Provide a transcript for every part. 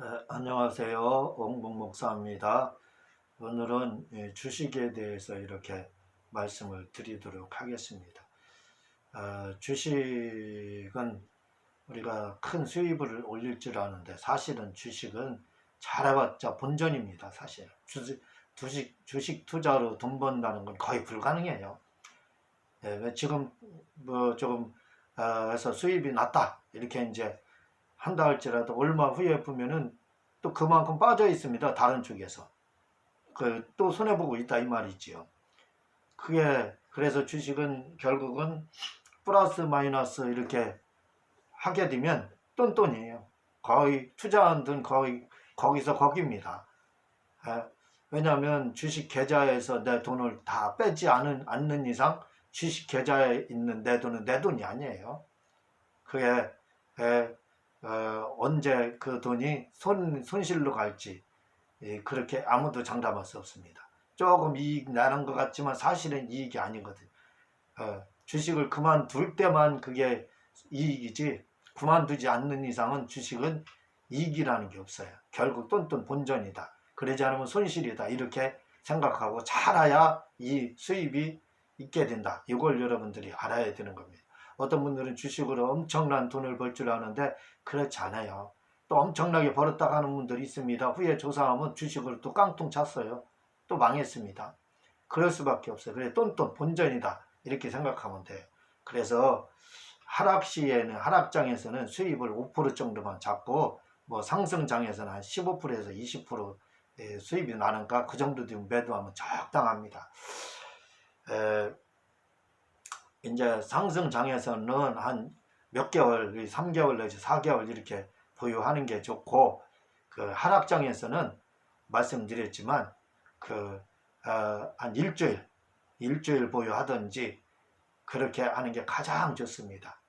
안녕하세요. 옹봉 목사입니다. 오늘은 주식에 대해서 이렇게 말씀을 드리도록 하겠습니다. 주식은 우리가 큰 수입을 올릴 줄 아는데 사실은 주식은 잘해봤자 본전입니다. 사실 주식 투자로 돈 번다는 건 거의 불가능해요. 지금 뭐 조금 해서 수입이 낮다 이렇게 이제 한다 할지라도 얼마 후에 보면은 또 그만큼 빠져 있습니다. 다른 쪽에서. 또 손해보고 있다 이 말이지요. 그게 그래서 주식은 결국은 플러스 마이너스 이렇게 하게 되면 똔똔이에요. 거의 투자한 돈 거의 거기서 거기입니다. 왜냐하면 주식 계좌에서 내 돈을 다 빼지 않는 이상 주식 계좌에 있는 내 돈은 내 돈이 아니에요. 그게 언제 그 돈이 손실로 갈지 그렇게 아무도 장담할 수 없습니다. 조금 이익 나는 것 같지만 사실은 이익이 아니거든. 주식을 그만둘 때만 그게 이익이지 그만두지 않는 이상은 주식은 이익이라는 게 없어요. 결국 똔똔 본전이다. 그러지 않으면 손실이다. 이렇게 생각하고 살아야 이 수입이 있게 된다. 이걸 여러분들이 알아야 되는 겁니다. 어떤 분들은 주식으로 엄청난 돈을 벌 줄 아는데 그렇지 않아요. 또 엄청나게 벌었다 가는 분들이 있습니다. 후에 조사하면 주식으로 또 깡통 찼어요. 또 망했습니다. 그럴 수밖에 없어요. 그래 똔똔 본전이다 이렇게 생각하면 돼요. 그래서 하락장에서는 수입을 5% 정도만 잡고 뭐 상승장에서는 한 15%에서 20% 수입이 나는가 그 정도 되면 매도하면 적당합니다. 이제 상승장에서는 한 몇 개월, 3개월 내지 4개월 이렇게 보유하는 게 좋고, 그 하락장에서는 말씀드렸지만 한 일주일 보유하든지 그렇게 하는 게 가장 좋습니다.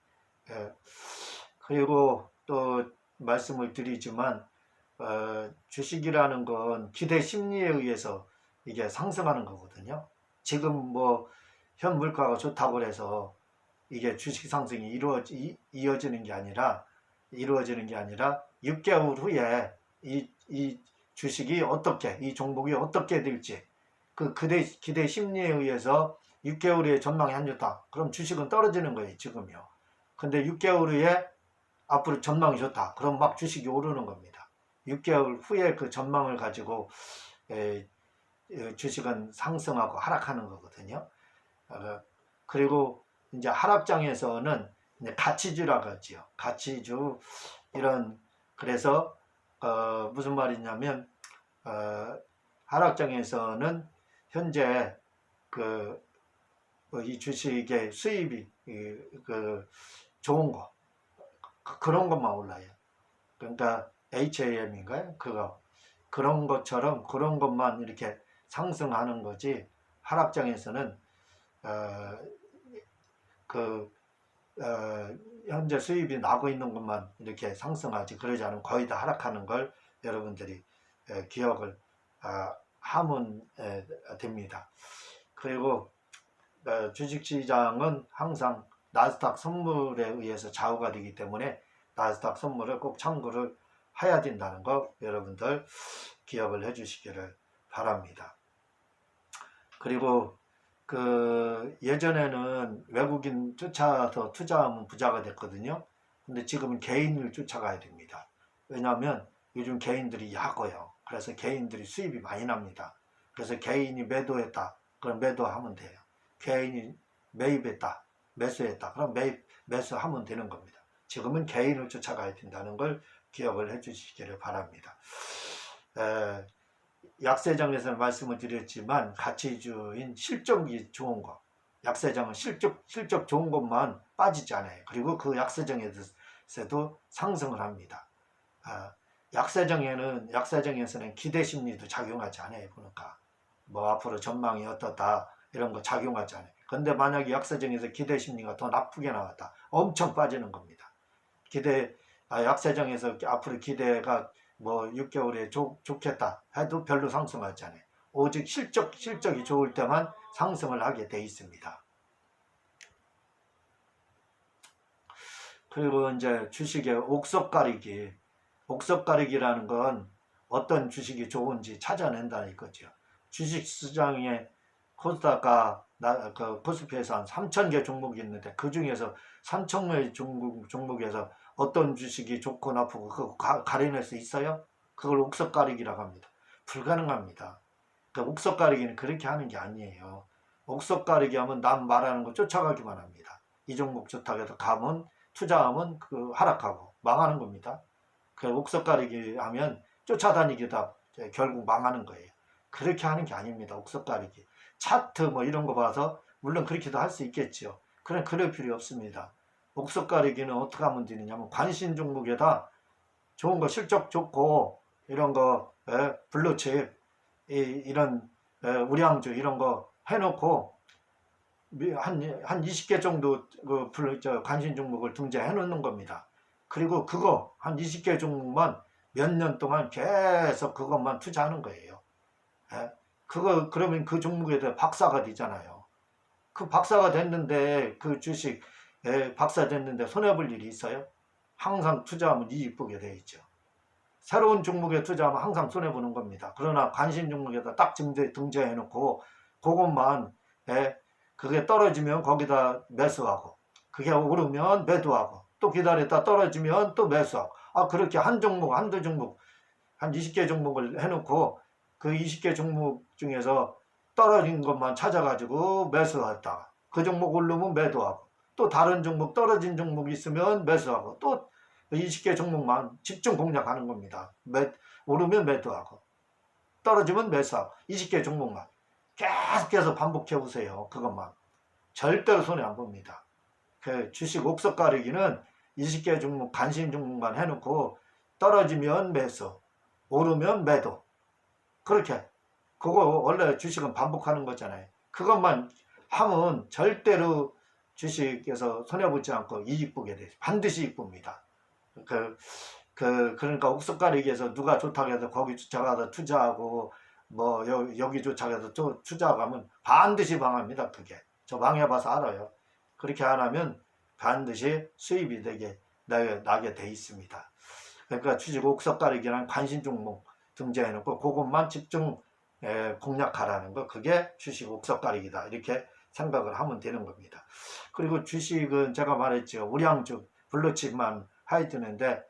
그리고 또 말씀을 드리지만 주식이라는 건 기대 심리에 의해서 이게 상승하는 거거든요. 지금 뭐 현 물가가 좋다고 해서 이게 주식 상승이 이어지는 게 아니라 6개월 후에 이 주식이 어떻게 이 종목이 어떻게 될지 그 기대 심리에 의해서 6개월 후에 전망이 안 좋다. 그럼 주식은 떨어지는 거예요. 지금요. 근데 6개월 후에 앞으로 전망이 좋다. 그럼 막 주식이 오르는 겁니다. 6개월 후에 그 전망을 가지고 주식은 상승하고 하락하는 거거든요. 그리고 이제 하락장에서는 이제 가치주라고 하지요. 가치주 이런 그래서 무슨 말이냐면 하락장에서는 현재 이 주식의 수입이 좋은 거 그런 것만 올라요. 그러니까 HAM인가요? 그런 것처럼 그런 것만 이렇게 상승하는 거지 하락장에서는 현재 수입이 나고 있는 것만 이렇게 상승하지 그러지 않으면 거의 다 하락하는 걸 여러분들이 기억을 하면 됩니다. 그리고 주식시장은 항상 나스닥 선물에 의해서 좌우가 되기 때문에 나스닥 선물을 꼭 참고를 해야 된다는 거 여러분들 기억을 해 주시기를 바랍니다. 그리고 예전에는 외국인 쫓아서 투자하면 부자가 됐거든요. 근데 지금은 개인을 쫓아가야 됩니다. 왜냐하면 요즘 개인들이 약어요. 그래서 개인들이 수입이 많이 납니다. 그래서 개인이 매도했다. 그럼 매도하면 돼요. 개인이 매입했다. 매수했다. 그럼 매수하면 되는 겁니다. 지금은 개인을 쫓아가야 된다는 걸 기억을 해 주시기를 바랍니다. 약세장에서는 말씀을 드렸지만 가치주인 실적이 좋은 거 약세장은 실적 좋은 것만 빠지지 않아요. 그리고 그 약세장에서도 상승을 합니다. 약세장에서는 기대 심리도 작용하지 않아요. 보니까 뭐 앞으로 전망이 어떻다 이런 거 작용하지 않아요. 근데 만약에 약세장에서 기대 심리가 더 나쁘게 나왔다 엄청 빠지는 겁니다. 약세장에서 앞으로 기대가 뭐 6개월에 좋겠다 해도 별로 상승하지 않아요. 오직 실적이 좋을 때만 상승을 하게 돼 있습니다. 그리고 이제 주식의 옥석 가리기 옥석 가리기라는 건 어떤 주식이 좋은지 찾아낸다는 거죠. 주식시장에 코스닥과 코스피에서 한 3,000개 종목이 있는데 그 중에서 3,000개 종목에서 어떤 주식이 좋고 나쁘고 그거 가려낼 수 있어요? 그걸 옥석 가리기라고 합니다. 불가능합니다. 그 옥석 가리기는 그렇게 하는 게 아니에요. 옥석 가리기 하면 남 말하는 거 쫓아가기만 합니다. 이 종목 좋다고 해서 가면 투자하면 그 하락하고 망하는 겁니다. 그 옥석 가리기 하면 쫓아다니기다 결국 망하는 거예요. 그렇게 하는 게 아닙니다. 옥석 가리기. 차트 뭐 이런 거 봐서 물론 그렇게도 할 수 있겠죠. 그럴 필요 없습니다. 옥석 가리기는 어떻게 하면 되느냐면 관심 종목에다 좋은 거 실적 좋고 이런 거 블루칩 이런 우량주 이런 거 해놓고 한 20개 정도 관심 종목을 등재해 놓는 겁니다. 그리고 그거 한 20개 종목만 몇 년 동안 계속 그것만 투자하는 거예요. 그러면 그 종목에 대해 박사가 되잖아요. 그 박사가 됐는데 그 주식 박사 됐는데 손해볼 일이 있어요? 항상 투자하면 이익 보게 돼 있죠. 새로운 종목에 투자하면 항상 손해보는 겁니다. 그러나 관심 종목에다 딱 등재해 놓고 그것만 그게 떨어지면 거기다 매수하고 그게 오르면 매도하고 또 기다렸다 떨어지면 또 매수하고 그렇게 한 종목 한두 종목 한 20개 종목을 해놓고 그 20개 종목 중에서 떨어진 것만 찾아가지고 매수했다가 그 종목 오르면 매도하고 또 다른 종목 떨어진 종목이 있으면 매수하고 또 20개 종목만 집중 공략하는 겁니다. 오르면 매도하고 떨어지면 매수하고 20개 종목만 계속해서 반복해 보세요. 그것만 절대로 손해 안 봅니다. 그 주식 옥석 가리기는 20개 종목 관심 종목만 해놓고 떨어지면 매수 오르면 매도 그렇게 그거 원래 주식은 반복하는 거잖아요. 그것만 하면 절대로 주식에서 손해보지 않고 이익 보게 돼요. 반드시 이익 봅니다. 그러니까 옥석 가리기에서 누가 좋다고 해서 거기 쫓아가서 투자하고 뭐 여기 쫓아가서 또 투자하면 반드시 망합니다. 그게 저 망해봐서 알아요. 그렇게 안 하면 반드시 수입이 나게 돼 있습니다. 그러니까 주식 옥석 가리기란 관심 종목 등재해 놓고 그것만 집중 공략하라는 거 그게 주식 옥석 가리기다 이렇게 생각을 하면 되는 겁니다. 그리고 주식은 제가 말했죠. 우량주 블루칩만 해야 되는데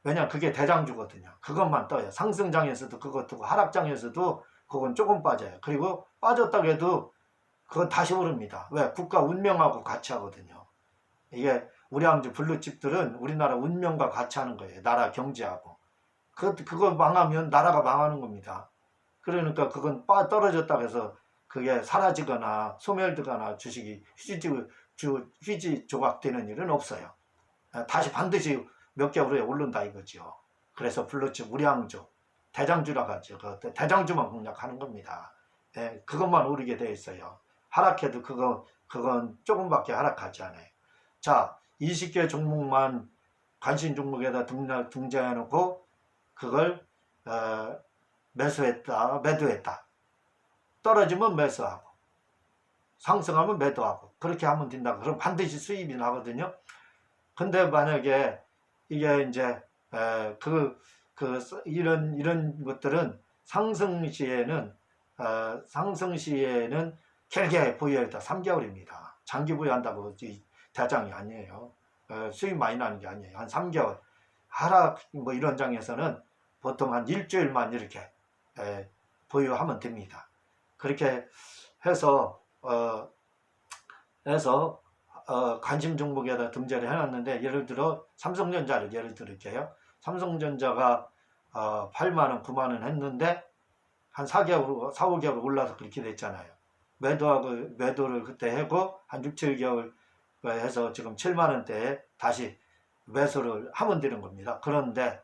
왜냐 그게 대장주거든요. 그것만 떠요. 상승장에서도 그거 뜨고 하락장에서도 그건 조금 빠져요. 그리고 빠졌다고 해도 그건 다시 오릅니다. 왜? 국가 운명하고 같이 하거든요. 이게 우량주 블루칩들은 우리나라 운명과 같이 하는 거예요. 나라 경제하고. 그거 망하면 나라가 망하는 겁니다. 그러니까 그건 떨어졌다고 해서 그게 사라지거나 소멸되거나 주식이 휴지 조각되는 일은 없어요. 다시 반드시 몇 개월 후에 오른다 이거죠. 그래서 블루칩 우량주 대장주라고 하죠. 그 대장주만 공략하는 겁니다. 그것만 오르게 돼 있어요. 하락해도 그건 조금밖에 하락하지 않아요. 자, 20개 종목만 관심 종목에다 등재해 놓고 그걸 매도했다. 떨어지면 매수하고 상승하면 매도하고 그렇게 하면 된다. 그럼 반드시 수입이 나거든요. 근데 만약에 이게 이제 이런 것들은 상승 시에는 길게 보유해야 다 3개월입니다. 장기 보유한다고 대장이 아니에요. 수입 많이 나는 게 아니에요. 한 3개월. 하락 뭐 이런 장에서는 보통 한 일주일만 이렇게 보유하면 됩니다. 그렇게 해서 관심 종목에다 등재를 해놨는데 예를 들어 삼성전자를 예를 들을게요. 삼성전자가 8만원 9만원 했는데 한 4개월 5개월 올라서 그렇게 됐잖아요. 매도를 그때 하고 한 6, 7개월 해서 지금 7만원대에 다시 매수를 하면 되는 겁니다. 그런데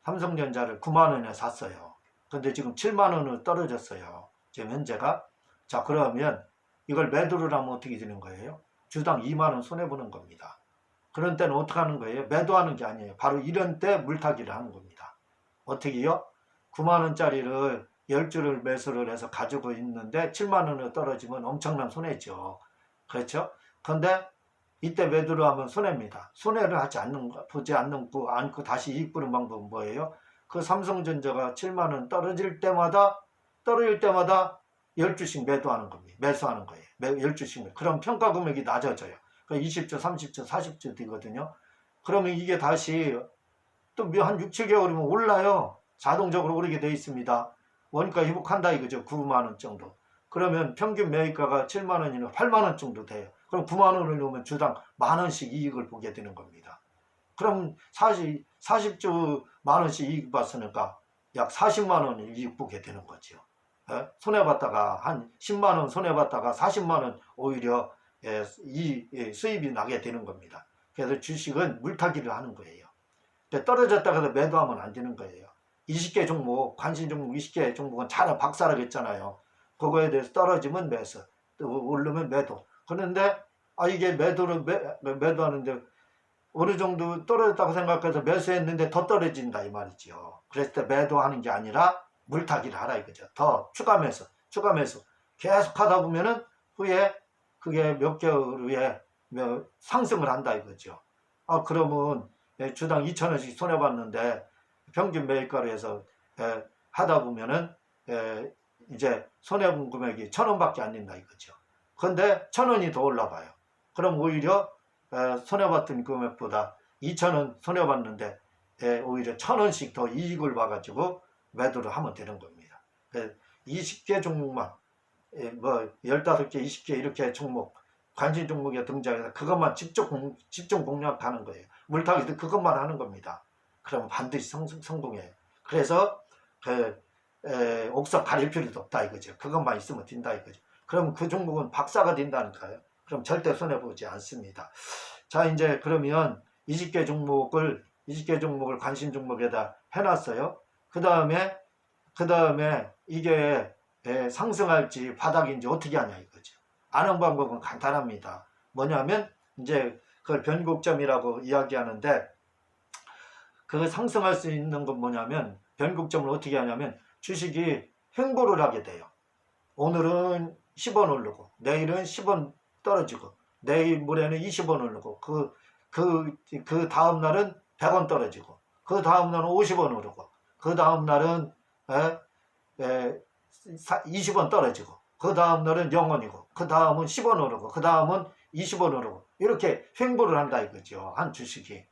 삼성전자를 9만원에 샀어요. 근데 지금 7만원으로 떨어졌어요. 지금 현재가. 자, 그러면 이걸 매도를 하면 어떻게 되는 거예요? 주당 2만원 손해보는 겁니다. 그런 때는 어떻게 하는 거예요? 매도하는 게 아니에요. 바로 이런 때 물타기를 하는 겁니다. 어떻게요? 9만원짜리를 10주를 매수를 해서 가지고 있는데 7만원으로 떨어지면 엄청난 손해죠. 그렇죠? 근데 이때 매도를 하면 손해입니다. 손해를 하지 보지 않고 다시 이익 보는 방법은 뭐예요? 그 삼성전자가 7만 원 떨어질 때마다 10주씩 매도하는 겁니다. 매수하는 거예요. 10주씩. 그럼 평가 금액이 낮아져요. 20주, 30주, 40주 되거든요. 그러면 이게 다시 또 한 6, 7개월이면 올라요. 자동적으로 오르게 돼 있습니다. 원가 회복한다 이거죠. 9만 원 정도. 그러면 평균 매입가가 7만 원이나 8만 원 정도 돼요. 그럼 9만 원을 넣으면 주당 만 원씩 이익을 보게 되는 겁니다. 그럼 40주 만 원씩 이익 봤으니까 약 40만 원을 이익 보게 되는 거죠. 손해봤다가 한 10만 원 손해봤다가 40만 원 오히려 수입이 나게 되는 겁니다. 그래서 주식은 물타기를 하는 거예요. 떨어졌다가 해서 매도하면 안 되는 거예요. 20개 종목, 관심 종목 20개 종목은 잘 박살나겠잖아요. 그거에 대해서 떨어지면 매수, 또 오르면 매도. 그런데 이게 매도하는데 어느 정도 떨어졌다고 생각해서 매수했는데 더 떨어진다 이 말이죠. 그랬을 때 매도하는 게 아니라 물타기를 하라 이거죠. 더 추가 매수 계속 하다 보면은 후에 그게 몇 개월 후에 상승을 한다 이거죠. 그러면 주당 2,000원씩 손해봤는데 평균 매입가로 해서 하다 보면은 이제 손해본 금액이 1,000원밖에 안 된다 이거죠. 그런데 1,000원이 더 올라가요. 그럼 오히려 손해봤던 금액보다 2,000원 손해봤는데 오히려 1,000원씩 더 이익을 봐가지고 매도를 하면 되는 겁니다. 20개 종목만 15개, 20개 이렇게 종목 관심 종목에 등장해서 그것만 집중 공략하는 거예요. 물타기도 그것만 하는 겁니다. 그러면 반드시 성공해요. 그래서 옥석 가릴 필요도 없다 이거죠. 그것만 있으면 된다 이거죠. 그럼 그 종목은 박사가 된다니까요. 그럼 절대 손해보지 않습니다. 자, 이제 그러면 20개 종목을 관심 종목에다 해놨어요. 그 다음에 이게 상승할지 바닥인지 어떻게 하냐 이거죠. 아는 방법은 간단합니다. 뭐냐면 이제 그걸 변곡점이라고 이야기하는데 그 상승할 수 있는 건 뭐냐면 변곡점을 어떻게 하냐면 주식이 횡보를 하게 돼요. 오늘은 10원 오르고 내일은 10원 떨어지고 내일 모레는 20원 오르고 그 다음 날은 100원 떨어지고 그 다음 날은 50원 오르고 그 다음 날은 20원 떨어지고 그 다음 날은 0원이고 그 다음은 10원 오르고 그 다음은 20원 오르고 이렇게 횡보를 한다 이거죠. 한 주식이.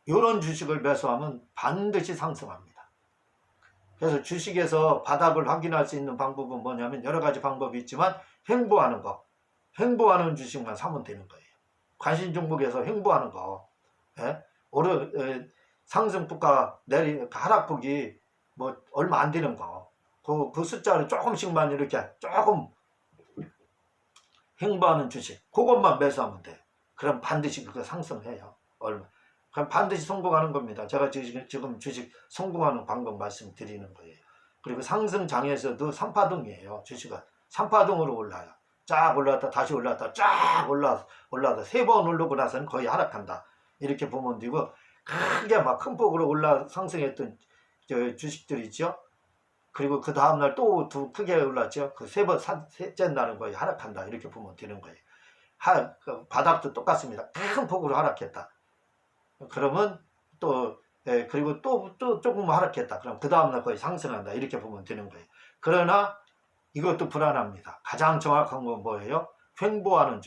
이런 주식을 매수하면 반드시 상승합니다. 그래서 주식에서 바닥을 확인할 수 있는 방법은 뭐냐면 여러 가지 방법이 있지만 횡보하는 주식만 사면 되는 거예요. 관심 종목에서 횡보하는 거. 상승폭과 하락폭이 얼마 안 되는 거. 그 숫자를 조금씩만 이렇게 조금 횡보하는 주식. 그것만 매수하면 돼. 그럼 반드시 그거 상승해요. 그럼 반드시 성공하는 겁니다. 제가 지금 주식 성공하는 방법 말씀드리는 거예요. 그리고 상승장에서도 3파동이에요. 주식은 3파동으로 올라요. 쫙 올라왔다 다시 올라왔다 쫙 올라왔다 3번 오르고 나서는 거의 하락한다. 이렇게 보면 되고 크게 막 큰 폭으로 상승했던 주식들이 있죠. 그리고 그 다음날 또 크게 올랐죠. 그 셋째 날은 거의 하락한다. 이렇게 보면 되는 거예요. 바닥도 똑같습니다. 큰 폭으로 하락했다. 그러면 그리고 또 조금 하락했다. 그럼 그 다음날 거의 상승한다. 이렇게 보면 되는 거예요. 그러나 이것도 불안합니다. 가장 정확한 건 뭐예요? 횡보하는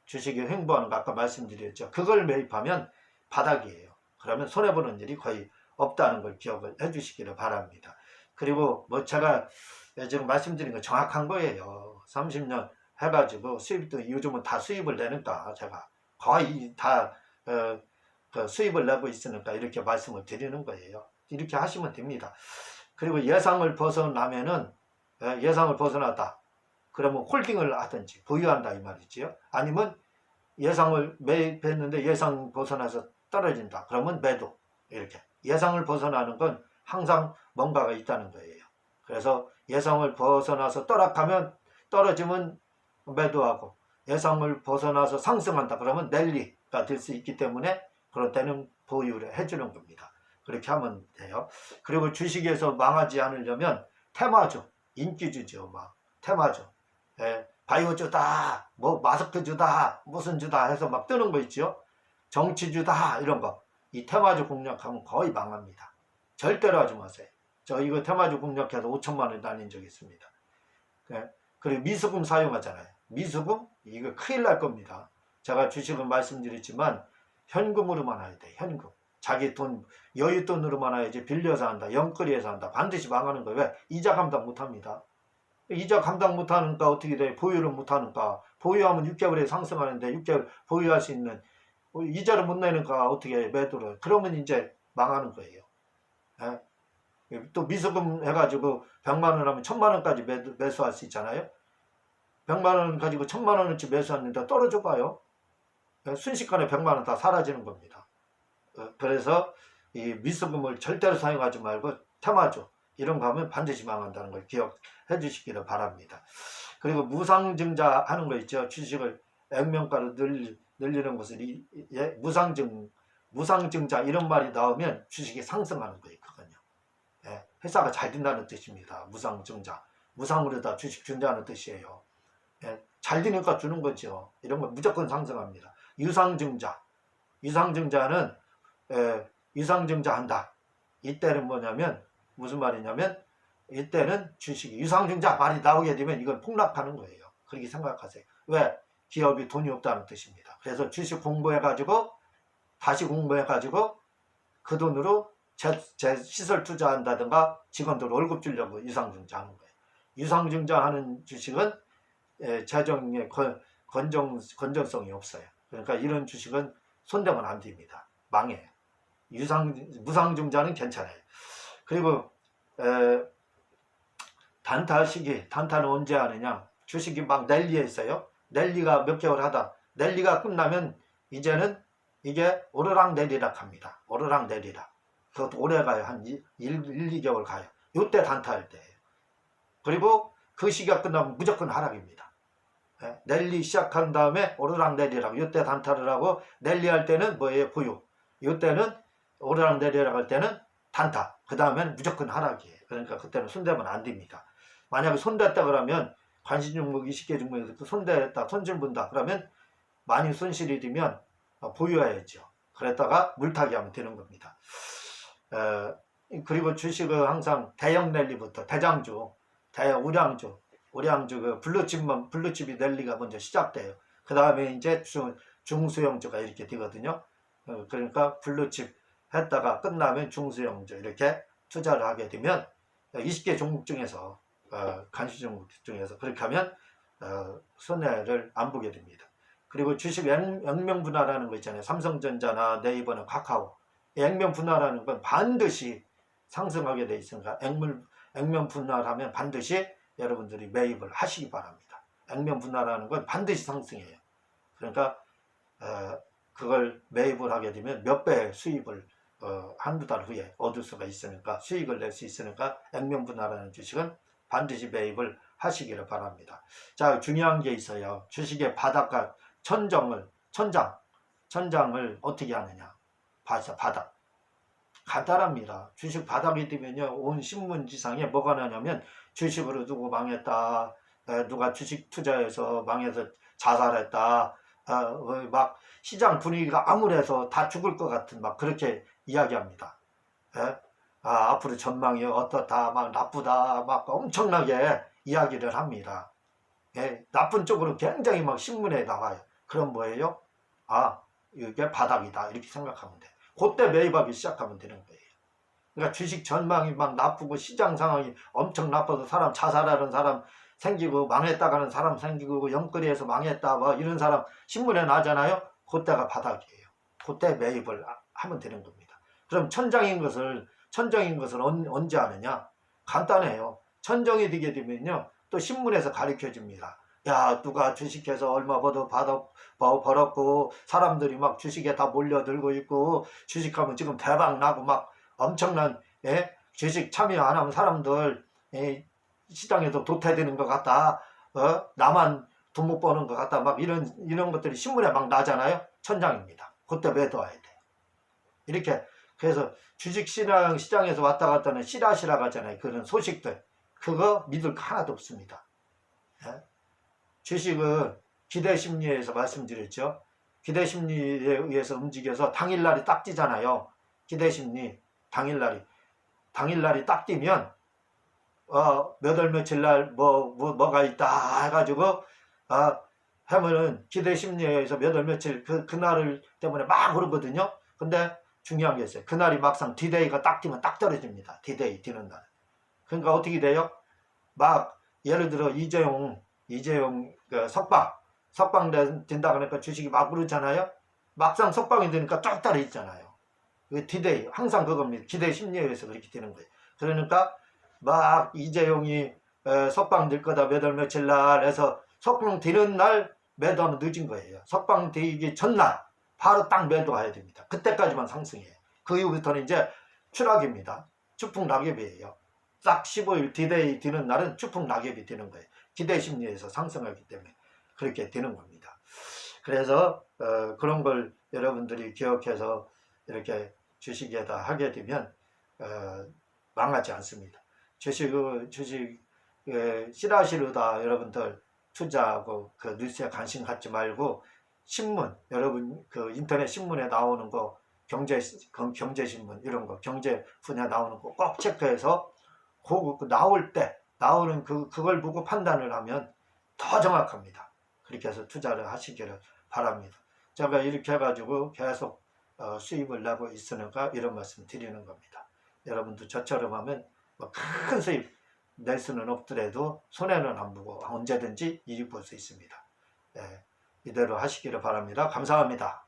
주식이 횡보하는 거 아까 말씀드렸죠. 그걸 매입하면 바닥이에요. 그러면 손해보는 일이 거의 없다는 걸 기억을 해주시기를 바랍니다. 그리고 제가 지금 말씀드린 거 정확한 거예요. 30년 해가지고 수입도 요즘은 다 수입을 내니까 제가 거의 다 수입을 내고 있으니까 이렇게 말씀을 드리는 거예요. 이렇게 하시면 됩니다. 그리고 예상을 벗어났다. 그러면 홀딩을 하든지 보유한다 이 말이지요. 아니면 예상을 매입했는데 예상 벗어나서 떨어진다. 그러면 매도. 이렇게 예상을 벗어나는 건 항상 뭔가가 있다는 거예요. 그래서 예상을 벗어나서 떨어지면 매도하고 예상을 벗어나서 상승한다. 그러면 랠리가 될 수 있기 때문에 그럴 때는 보유를 해주는 겁니다. 그렇게 하면 돼요. 그리고 주식에서 망하지 않으려면 테마주, 인기주죠. 테마주. 바이오주다, 뭐 마스크주다, 무슨 주다 해서 막 뜨는 거 있죠. 정치주다 이런 거. 이 테마주 공략하면 거의 망합니다. 절대로 하지 마세요. 저 이거 테마주 공략해서 5천만 원 날린 적이 있습니다. 그리고 미수금 사용하잖아요. 미수금 이거 큰일 날 겁니다. 제가 주식은 말씀드렸지만 현금으로만 해야 돼. 현금. 자기 돈 여윳돈으로만 해야지. 빌려서 한다, 영끌이해서 한다, 반드시 망하는 거예요. 왜? 이자 감당 못합니다. 이자 감당 못하니까 어떻게 돼? 보유를 못하니까. 보유하면 6개월에 상승하는데 6개월 보유할 수 있는 이자를 못 내니까 어떻게 해? 매도를. 그러면 이제 망하는 거예요. 예? 또 미수금 해가지고 100만 원 하면 1000만 원까지 매수할 수 있잖아요. 100만 원 가지고 1000만 원어치 매수하는데 떨어져 봐요. 순식간에 100만 원 다 사라지는 겁니다. 그래서 이 미수금을 절대로 사용하지 말고 테마주 이런 거 하면 반드시 망한다는 걸 기억해 주시기를 바랍니다. 그리고 무상증자 하는 거 있죠. 주식을 액면가로 늘리는 것을 무상증자 이런 말이 나오면 주식이 상승하는 거예요. 그건요. 예, 회사가 잘 된다는 뜻입니다. 무상증자. 무상으로 다 주식 준다는 뜻이에요. 예, 잘 되니까 주는 거죠. 이런 거 무조건 상승합니다. 유상증자. 유상증자는 유상증자 한다. 이때는 뭐냐면 무슨 말이냐면 이때는 주식이 유상증자 말이 나오게 되면 이건 폭락하는 거예요. 그렇게 생각하세요. 왜? 기업이 돈이 없다는 뜻입니다. 그래서 주식 공부해가지고 다시 공부해가지고 그 돈으로 제 시설 투자한다든가 직원들 월급 주려고 유상증자 하는 거예요. 유상증자 하는 주식은 재정의 건전성이 없어요. 그러니까 이런 주식은 손대면 안 됩니다. 망해요. 무상증자는 괜찮아요. 그리고 단타 시기, 단타는 언제 하느냐? 주식이 막 랠리에 있어요. 랠리가 몇 개월 하다 랠리가 끝나면 이제는 이게 오르락 내리락 합니다. 오르락 내리락. 그것도 오래 가요. 한 1, 2개월 가요. 이때 단타할 때예요. 그리고 그 시기가 끝나면 무조건 하락입니다. 랠리 시작한 다음에 오르락 내리락. 이때 단타를 하고 랠리 할 때는 뭐예요? 보유. 이때는 오르락 내리락 할 때는 단타. 그 다음에는 무조건 하락이에요. 그러니까 그때는 손대면 안 됩니다. 만약에 손댔다 그러면 관심 종목 20개 종목에서 손댔다, 손실 본다 그러면 많이 손실이 되면 보유해야죠. 그랬다가 물타기 하면 되는 겁니다. 그리고 주식은 항상 대형 랠리부터 대장주, 우량주 그 블루칩이 랠리가 먼저 시작돼요. 그 다음에 이제 중수형주가 이렇게 되거든요. 그러니까 블루칩 했다가 끝나면 중수형주 이렇게 투자를 하게 되면 20개 종목 중에서 간식 종목 중에서 그렇게 하면 손해를 안 보게 됩니다. 그리고 주식 액면 분할하는 거 있잖아요. 삼성전자나 네이버나 카카오. 액면 분할하는 건 반드시 상승하게 돼 있으니까 액면 분할하면 반드시 여러분들이 매입을 하시기 바랍니다. 액면 분할하는 건 반드시 상승해요. 그러니까 그걸 매입을 하게 되면 몇 배의 수입을 한두 달 후에 얻을 수가 있으니까 수익을 낼 수 있으니까 액면 분할하는 주식은 반드시 매입을 하시기를 바랍니다. 자, 중요한 게 있어요. 주식의 바닥과 천장을 어떻게 하느냐. 바닥. 간단합니다. 주식 바닥이 되면요, 온 신문지상에 뭐가 나냐면 주식으로 누구 망했다, 누가 주식 투자해서 망해서 자살했다, 막 시장 분위기가 암울해서 다 죽을 것 같은 막 그렇게 이야기합니다. 앞으로 전망이 어떻다, 막 나쁘다, 막 엄청나게 이야기를 합니다. 나쁜 쪽으로 굉장히 막 신문에 나와요. 그럼 뭐예요? 이게 바닥이다 이렇게 생각하면 돼. 그때 매입하기 시작하면 되는 거예요. 그러니까 주식 전망이 막 나쁘고 시장 상황이 엄청 나빠서 사람 자살하는 사람 생기고 망했다가는 사람 생기고 영끌이에서 망했다 뭐 이런 사람 신문에 나잖아요. 그때가 바닥이에요. 그때 매입을 하면 되는 겁니다. 그럼 천정인 것을 언제 하느냐? 간단해요. 천정이 되게 되면요, 또 신문에서 가르쳐 줍니다. 야, 누가 주식해서 얼마 벌었고 사람들이 막 주식에 다 몰려들고 있고 주식하면 지금 대박 나고 막 엄청난 주식 참여 안 하면 사람들 시장에서 도태되는 것 같다. 나만 돈 못 버는 것 같다. 막 이런 것들이 신문에 막 나잖아요. 천장입니다. 그때 매도해야 돼. 이렇게 그래서 주식 시장에서 왔다 갔다 하는 시라시라 하잖아요. 그런 소식들 그거 믿을 거 하나도 없습니다. 주식은 기대심리에서 말씀드렸죠. 기대심리에 의해서 움직여서 당일날이 딱 뛰잖아요. 기대심리 당일날이 딱 뛰면 몇 월 며칠 날 뭐가 있다 해가지고 하면은 기대심리에 의해서 몇 월 며칠 그날을 때문에 막 오르거든요. 근데 중요한 게 있어요. 그날이 막상 디데이가 딱 뛰면 딱 떨어집니다. 디데이 뛰는 날. 그러니까 어떻게 돼요? 막 예를 들어 이재용 그 석방 된다 그러니까 주식이 막 오르잖아요. 막상 석방이 되니까 쫙 따라 있잖아요. 디데이 항상 그겁니다. 기대 심리에 의해서 그렇게 되는 거예요. 그러니까 막 이재용이 석방될 거다 몇 월 며칠 날 해서 석방 되는 날 매도하면 늦은 거예요. 석방 되기 전날 바로 딱 매도해야 됩니다. 그때까지만 상승해요. 그 이후부터는 이제 추락입니다. 추풍 낙엽이에요. 딱 15일 디데이 되는 날은 추풍 낙엽이 되는 거예요. 기대 심리에서 상승하기 때문에 그렇게 되는 겁니다. 그래서 그런 걸 여러분들이 기억해서 이렇게 주식에다 하게 되면 망하지 않습니다. 주식 씨라시로다 여러분들 투자하고 그 뉴스에 관심 갖지 말고 신문 여러분 그 인터넷 신문에 나오는 거 경제신문 이런 거 경제 분야 나오는 거 꼭 체크해서 그 나올 때 나오는 그걸 보고 판단을 하면 더 정확합니다. 그렇게 해서 투자를 하시기를 바랍니다. 제가 이렇게 해가지고 계속 수입을 내고 있으니까 이런 말씀 드리는 겁니다. 여러분도 저처럼 하면 큰 수입 낼 수는 없더라도 손해는 안 보고 언제든지 이익 볼 수 있습니다. 이대로 하시기를 바랍니다. 감사합니다.